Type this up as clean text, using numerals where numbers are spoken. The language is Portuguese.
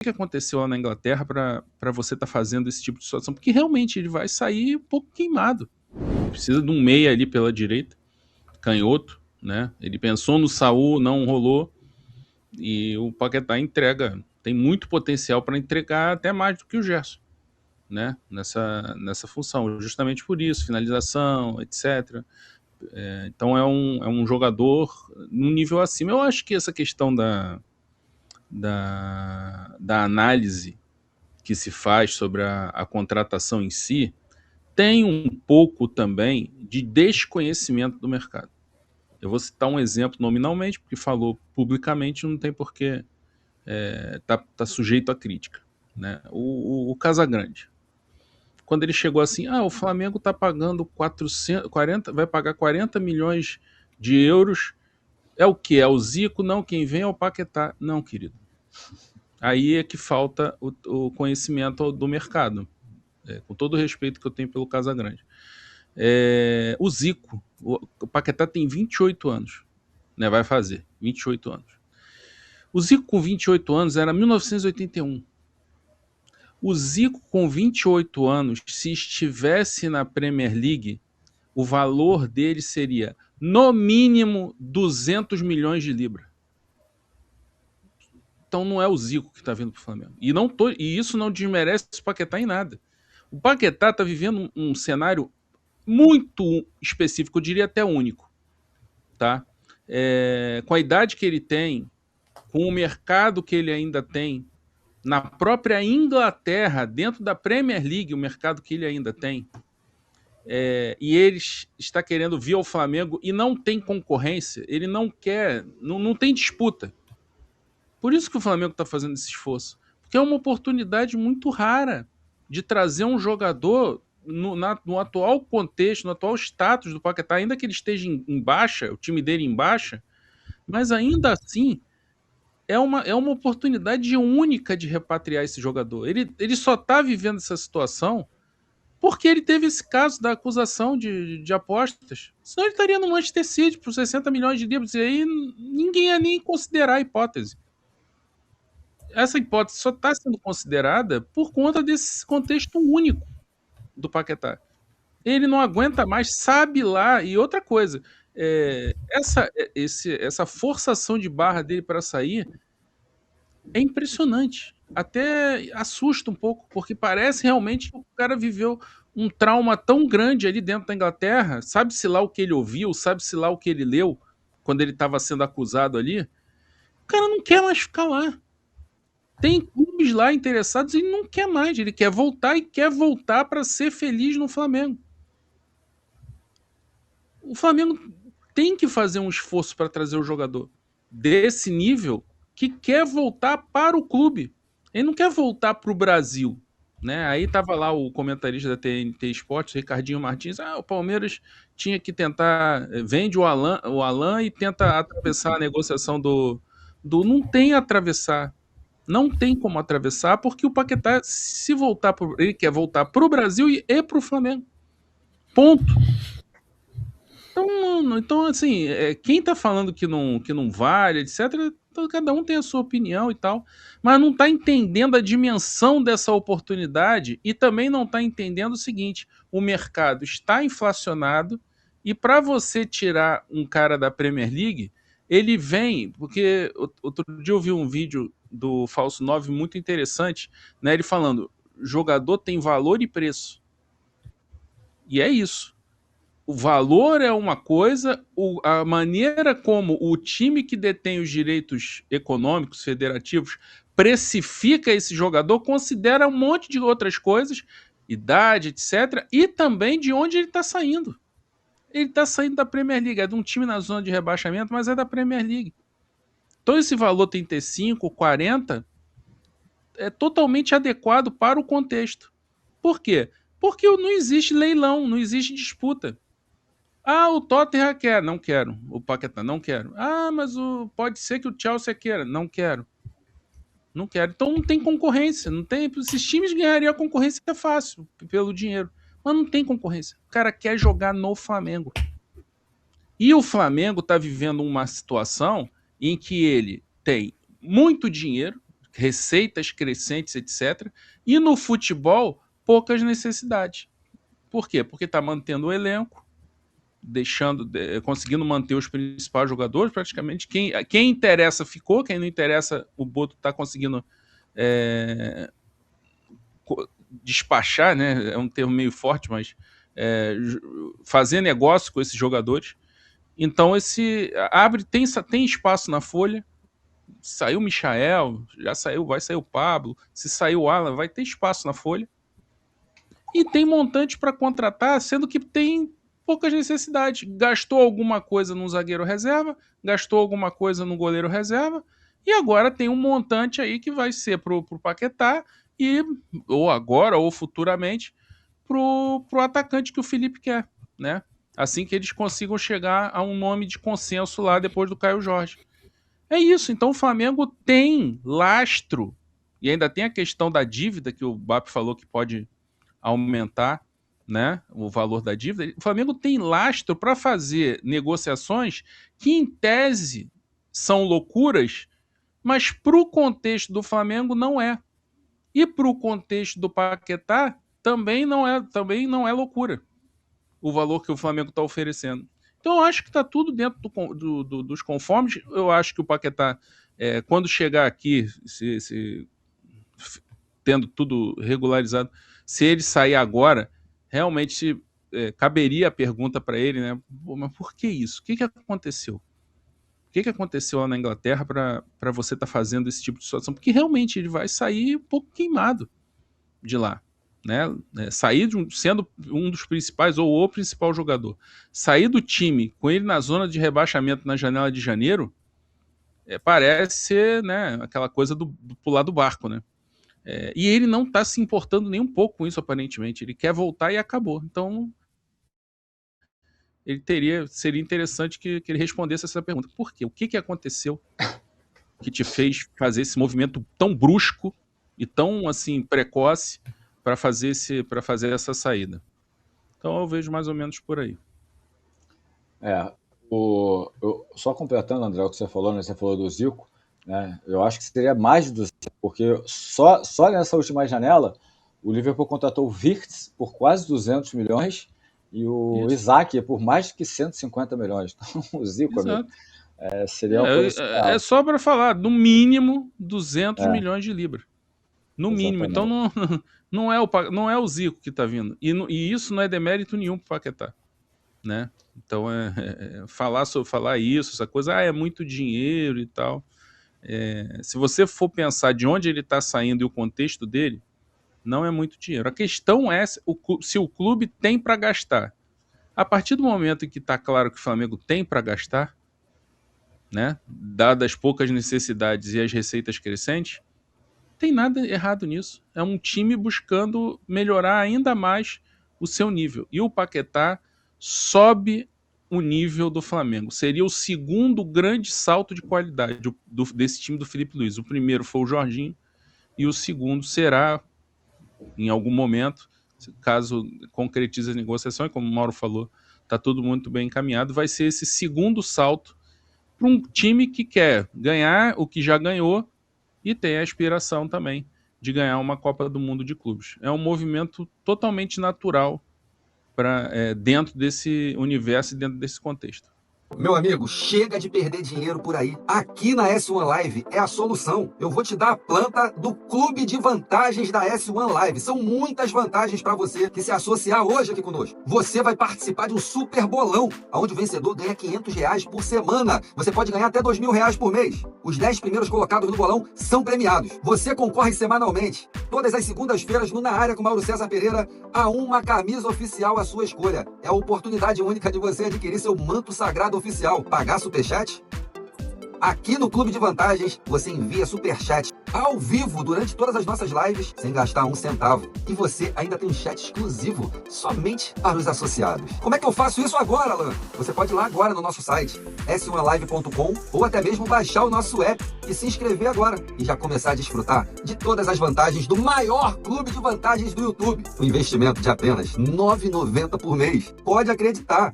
que aconteceu lá na Inglaterra para você estar fazendo esse tipo de situação? Porque realmente ele vai sair um pouco queimado. Precisa de um meia ali pela direita, canhoto, né? Ele pensou no Saul, não rolou, e o Paquetá entrega, tem muito potencial para entregar até mais do que o Gerson, né? Nessa função, justamente por isso, finalização, etc. Então é um jogador num nível acima. Eu acho que essa questão da análise que se faz sobre a contratação em si tem um pouco também de desconhecimento do mercado. Eu vou citar um exemplo nominalmente, porque falou publicamente, não tem porquê tá sujeito a crítica. Né? O Casagrande. Quando ele chegou assim, o Flamengo está pagando 40, vai pagar 40 milhões de euros. É o que? É o Zico? Não, quem vem é o Paquetá. Não, querido. Aí é que falta o conhecimento do mercado. Com todo o respeito que eu tenho pelo Casagrande. O Zico, o Paquetá tem 28 anos, né? Vai fazer 28 anos. O Zico com 28 anos era 1981. O Zico com 28 anos, se estivesse na Premier League, o valor dele seria, no mínimo, 200 milhões de libras. Então não é o Zico que está vindo para o Flamengo. E isso não desmerece o Paquetá em nada. O Paquetá está vivendo um cenário muito específico, eu diria até único. Tá? Com a idade que ele tem, com o mercado que ele ainda tem, na própria Inglaterra, dentro da Premier League, o mercado que ele ainda tem, e ele está querendo vir ao Flamengo e não tem concorrência, ele não quer, não tem disputa. Por isso que o Flamengo está fazendo esse esforço. Porque é uma oportunidade muito rara de trazer um jogador no atual contexto, no atual status do Paquetá, ainda que ele esteja em baixa, o time dele em baixa, mas ainda assim é uma oportunidade única de repatriar esse jogador. Ele só está vivendo essa situação porque ele teve esse caso da acusação de apostas. Senão ele estaria no Manchester City por 60 milhões de libras e aí ninguém ia nem considerar a hipótese. Essa hipótese só está sendo considerada por conta desse contexto único do Paquetá. Ele não aguenta mais, sabe lá. E outra coisa, essa forçação de barra dele para sair é impressionante. Até assusta um pouco, porque parece realmente que o cara viveu um trauma tão grande ali dentro da Inglaterra. Sabe-se lá o que ele ouviu, sabe-se lá o que ele leu quando ele estava sendo acusado ali. O cara não quer mais ficar lá. Tem clubes lá interessados e ele não quer mais. Ele quer voltar e quer voltar para ser feliz no Flamengo. O Flamengo tem que fazer um esforço para trazer o jogador desse nível que quer voltar para o clube. Ele não quer voltar para o Brasil. Né? Aí estava lá o comentarista da TNT Esportes, Ricardinho Martins. O Palmeiras tinha que tentar. Vende o Alan e tenta atravessar a negociação do. Não tem a atravessar. Não tem como atravessar, porque o Paquetá, se voltar ele quer voltar para o Brasil e para o Flamengo. Ponto. Então assim, quem está falando que não vale, etc., então, cada um tem a sua opinião e tal, mas não está entendendo a dimensão dessa oportunidade e também não está entendendo o seguinte: o mercado está inflacionado e para você tirar um cara da Premier League, ele vem, porque outro dia eu vi um vídeo do Falso 9 muito interessante, né, ele falando, jogador tem valor e preço. E é isso. O valor é uma coisa, a maneira como o time que detém os direitos econômicos federativos precifica esse jogador, considera um monte de outras coisas, idade, etc., e também de onde ele está saindo. Ele está saindo da Premier League, é de um time na zona de rebaixamento, mas é da Premier League. Então esse valor 35, 40 é totalmente adequado para o contexto. Por quê? Porque não existe leilão, não existe disputa. O Tottenham quer, não quero. O Paquetá, não quero. Mas pode ser que o Chelsea queira, não quero. Não quero. Então não tem concorrência. Não tem. Esses times ganhariam a concorrência é fácil, pelo dinheiro. Mas não tem concorrência. O cara quer jogar no Flamengo. E o Flamengo está vivendo uma situação em que ele tem muito dinheiro, receitas crescentes, etc. E no futebol, poucas necessidades. Por quê? Porque está mantendo o elenco, conseguindo manter os principais jogadores, praticamente. Quem interessa ficou, quem não interessa, o Boto está conseguindo despachar, né? É um termo meio forte, mas fazer negócio com esses jogadores. Então tem espaço na folha. Saiu o Michael, já saiu, vai sair o Pablo. Se sair o Alan, vai ter espaço na folha. E tem montante para contratar, sendo que tem poucas necessidades. Gastou alguma coisa no zagueiro reserva, gastou alguma coisa no goleiro reserva, e agora tem um montante aí que vai ser pro Paquetá, ou agora, ou futuramente, pro atacante que o Felipe quer, né? Assim que eles consigam chegar a um nome de consenso lá depois do Caio Jorge. É isso, então o Flamengo tem lastro, e ainda tem a questão da dívida, que o BAP falou que pode aumentar, né, o valor da dívida. O Flamengo tem lastro para fazer negociações que, em tese, são loucuras, mas para o contexto do Flamengo não é. E para o contexto do Paquetá também não é loucura o valor que o Flamengo está oferecendo. Então eu acho que está tudo dentro dos conformes. Eu acho que o Paquetá, quando chegar aqui, tendo tudo regularizado, se ele sair agora, realmente caberia a pergunta para ele, né? Mas por que isso? O que aconteceu? O que aconteceu lá na Inglaterra para você estar fazendo esse tipo de situação? Porque realmente ele vai sair um pouco queimado de lá. Né? Sair sendo um dos principais ou o principal jogador, sair do time com ele na zona de rebaixamento na janela de janeiro, parece ser, né, aquela coisa do pular do barco, né? E ele não está se importando nem um pouco com isso, aparentemente. Ele quer voltar e acabou. Então seria interessante que ele respondesse essa pergunta. Por quê? O que aconteceu que te fez fazer esse movimento tão brusco e tão assim precoce para fazer essa saída? Então eu vejo mais ou menos por aí. Só completando, André, o que você falou, né? Você falou do Zico, né? Eu acho que seria mais do Zico, porque só nessa última janela o Liverpool contratou o Wirtz por quase 200 milhões e o Isaac por mais que 150 milhões. Então o Zico, amigo, seria uma coisa é só para falar, no mínimo 200 milhões de libras. No mínimo. Então não é o Zico que está vindo. E isso não é demérito nenhum para o Paquetá. Né? Então, falar isso, essa coisa, é muito dinheiro e tal. Se você for pensar de onde ele está saindo e o contexto dele, não é muito dinheiro. A questão é se o clube tem para gastar. A partir do momento em que está claro que o Flamengo tem para gastar, né, dadas as poucas necessidades e as receitas crescentes, tem nada errado nisso. É um time buscando melhorar ainda mais o seu nível. E o Paquetá sobe o nível do Flamengo. Seria o segundo grande salto de qualidade desse time do Felipe Luiz. O primeiro foi o Jorginho e o segundo será, em algum momento, caso concretize a negociação, e como o Mauro falou, está tudo muito bem encaminhado, vai ser esse segundo salto para um time que quer ganhar o que já ganhou e tem a aspiração também de ganhar uma Copa do Mundo de clubes. É um movimento totalmente natural dentro desse universo e dentro desse contexto. Meu amigo, chega de perder dinheiro por aí. Aqui na S1 Live é a solução. Eu vou te dar a planta do Clube de Vantagens da S1 Live. São muitas vantagens para você que se associar hoje aqui conosco. Você vai participar de um super bolão, onde o vencedor ganha R$500 por semana. Você pode ganhar até R$2.000 por mês. Os 10 primeiros colocados no bolão são premiados. Você concorre semanalmente, todas as segundas-feiras no Na Área com Mauro César Pereira, a uma camisa oficial à sua escolha. É a oportunidade única de você adquirir seu manto sagrado oficial. Pagar superchat? Aqui no Clube de Vantagens, você envia superchat ao vivo durante todas as nossas lives, sem gastar um centavo. E você ainda tem um chat exclusivo somente para os associados. Como é que eu faço isso agora, Alan? Você pode ir lá agora no nosso site, s1live.com, ou até mesmo baixar o nosso app e se inscrever agora. E já começar a desfrutar de todas as vantagens do maior clube de vantagens do YouTube. Um investimento de apenas R$9,90 por mês. Pode acreditar.